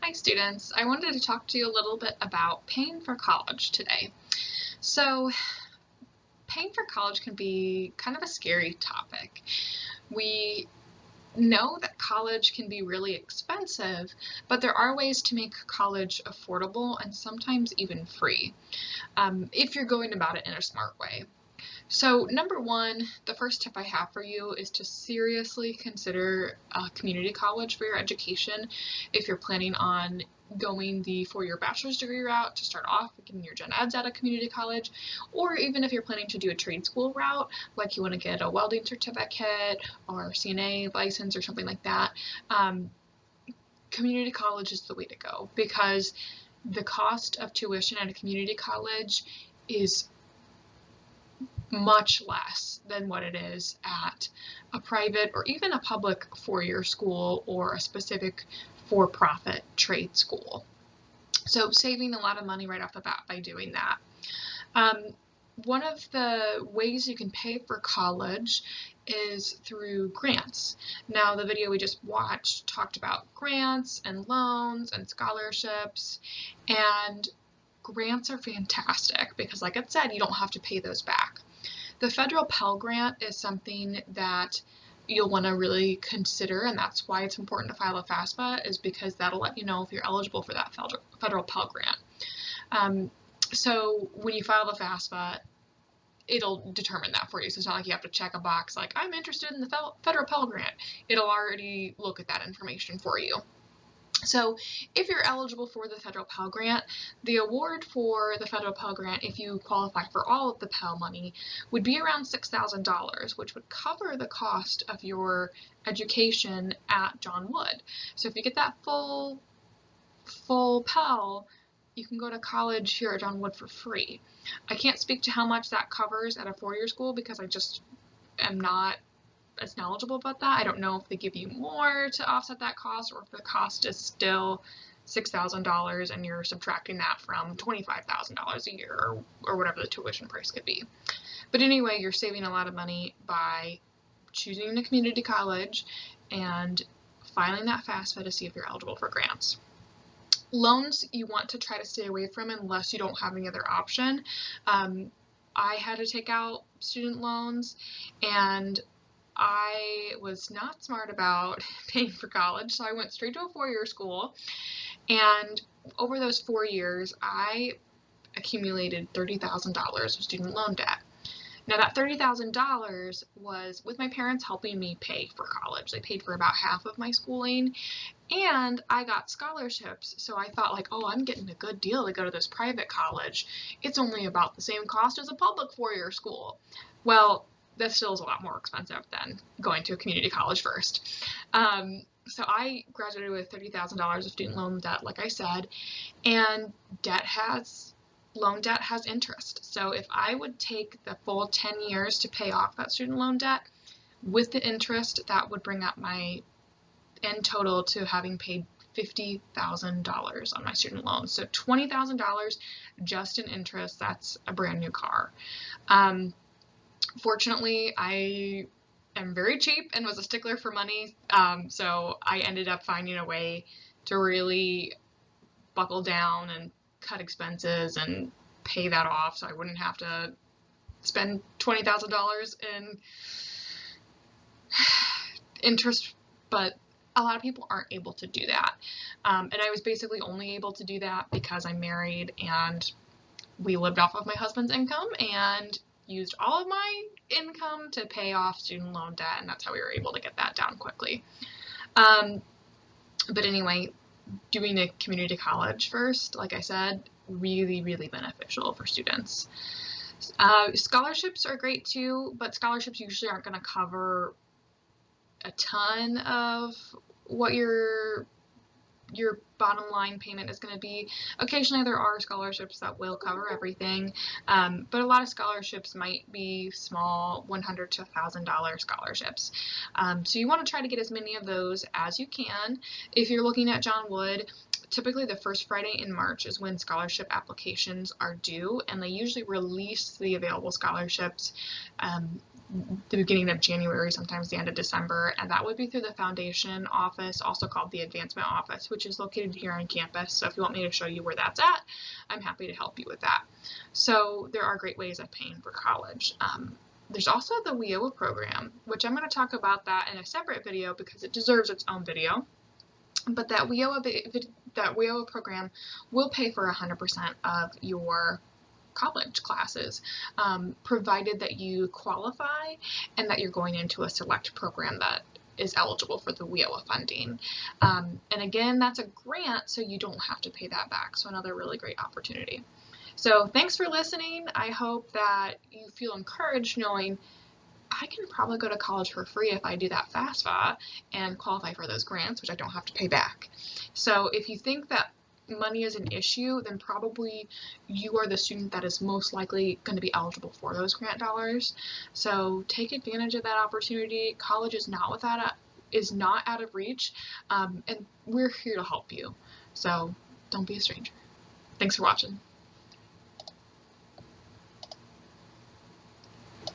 Hi students, I wanted to talk to you a little bit about paying for college today. So paying for college can be kind of a scary topic. We know that college can be really expensive, but there are ways to make college affordable and sometimes even free, if you're going about it in a smart way. So number one, the first tip I have for you is to seriously consider community college for your education. If you're planning on going the four-year bachelor's degree route to start off, getting your gen eds at a community college, or even if you're planning to do a trade school route, like you want to get a welding certificate or CNA license or something like that, community college is the way to go because the cost of tuition at a community college is much less than what it is at a private or even a public four-year school or a specific for-profit trade school. So saving a lot of money right off the bat by doing that. One of the ways you can pay for college is through grants. Now, the video we just watched talked about grants and loans and scholarships, and grants are fantastic because, like I said, you don't have to pay those back. The federal Pell Grant is something that you'll want to really consider, and that's why it's important to file a FAFSA, is because that'll let you know if you're eligible for that federal Pell Grant. So when you file the FAFSA, it'll determine that for you. So it's not like you have to check a box like, I'm interested in the federal Pell Grant. It'll already look at that information for you. So if you're eligible for the federal Pell Grant, the award for the federal Pell Grant, if you qualify for all of the Pell money, would be around $6,000, which would cover the cost of your education at John Wood. So if you get that full Pell, you can go to college here at John Wood for free. I can't speak to how much that covers at a four-year school because I just am not as knowledgeable about that. I don't know if they give you more to offset that cost or if the cost is still $6,000 and you're subtracting that from $25,000 a year or whatever the tuition price could be. But anyway, you're saving a lot of money by choosing a community college and filing that FAFSA to see if you're eligible for grants. Loans you want to try to stay away from unless you don't have any other option. I had to take out student loans, and I was not smart about paying for college, so I went straight to a four-year school, and over those 4 years, I accumulated $30,000 of student loan debt. Now that $30,000 was with my parents helping me pay for college. They paid for about half of my schooling, and I got scholarships, so I thought like, oh, I'm getting a good deal to go to this private college. It's only about the same cost as a public four-year school. Well, that still is a lot more expensive than going to a community college first. So I graduated with $30,000 of student loan debt, like I said, and loan debt has interest. So if I would take the full 10 years to pay off that student loan debt, with the interest, that would bring up my end total to having paid $50,000 on my student loan. So $20,000 just in interest. That's a brand new car. Fortunately, I am very cheap and was a stickler for money, so I ended up finding a way to really buckle down and cut expenses and pay that off so I wouldn't have to spend $20,000 in interest, but a lot of people aren't able to do that. And I was basically only able to do that because I'm married and we lived off of my husband's income and used all of my income to pay off student loan debt, and that's how we were able to get that down quickly. But anyway, doing a community college first, like I said, really, really beneficial for students. Scholarships are great too, but scholarships usually aren't going to cover a ton of what your bottom line payment is going to be. Occasionally there are scholarships that will cover everything, but a lot of scholarships might be small $100 to $1,000 scholarships. So you want to try to get as many of those as you can. If you're looking at John Wood, typically the first Friday in March is when scholarship applications are due, and they usually release the available scholarships the beginning of January, sometimes the end of December, and that would be through the foundation office, also called the advancement office, which is located here on campus. So if you want me to show you where that's at, I'm happy to help you with that. So there are great ways of paying for college. There's also the WIOA program, which I'm going to talk about that in a separate video because it deserves its own video. But that WIOA program will pay for 100% of your college classes, provided that you qualify and that you're going into a select program that is eligible for the WIOA funding. And again, that's a grant, so you don't have to pay that back. So another really great opportunity. So thanks for listening. I hope that you feel encouraged knowing I can probably go to college for free if I do that FAFSA and qualify for those grants, which I don't have to pay back. So if you think that money is an issue, then probably you are the student that is most likely going to be eligible for those grant dollars. So take advantage of that opportunity. College is not out of reach, and we're here to help you. So don't be a stranger. Thanks for watching.